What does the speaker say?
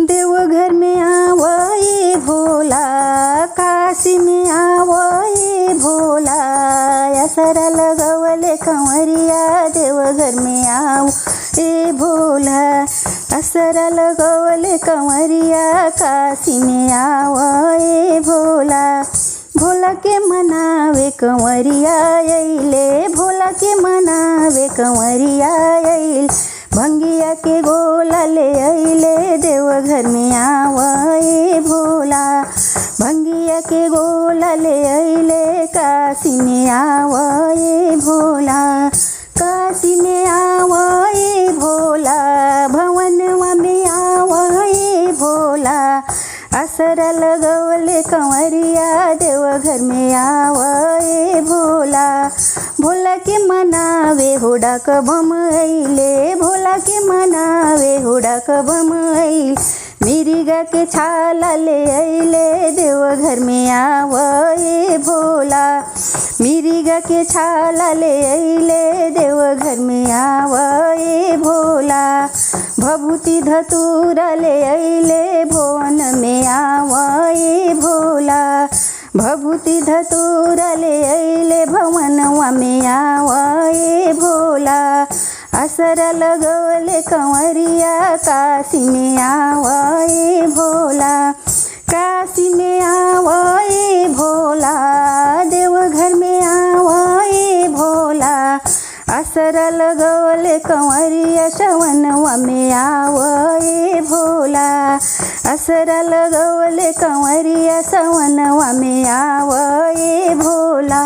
देवघर में आवो ये भोला, काशी में आवो ये भोला, असरा लगवले कंवरिया देवघर में आओ ए भोला, असरा लगवले कंवरिया काशी में आओ ए भोला। भोला के मनावे कंवरिया अइले, भोला के मनावे कंवरिया अइले, भंगिया के गोला ले अइले देवघर में आवो ए भोला, भंगिया के गोला ले अइले काशी में आवो ए भोला, काशी में आवो ए भोला, भवनवा में आवो ए भोला, असरा लगवले कंवरिया देवघर में आवो ए भोला। भोला के मनावे हुड़क बम अइले, भोला के मनावे हुड़क बम अइले, मिरिगा के छाला ले अइले देवघर में आवो ए भोला, मिरिगा के छाला ले अइले देवघर में आवो ए भोला। भभूति धतूरा ले अइले भवन में आवो ए भोला, भभूति धतूरा ले अइले भवनवा में आवो ए भोला, असरा लगवले कंवरिया काशी में आवो ए भोला, काशी में आवो ए भोला, देवघर में आवो ए भोला, असरा लगवले कंवरिया श्रवणवा में आवो ए भोला, असरा लगवले कंवरिया श्रवणवा में आवो ए भोला।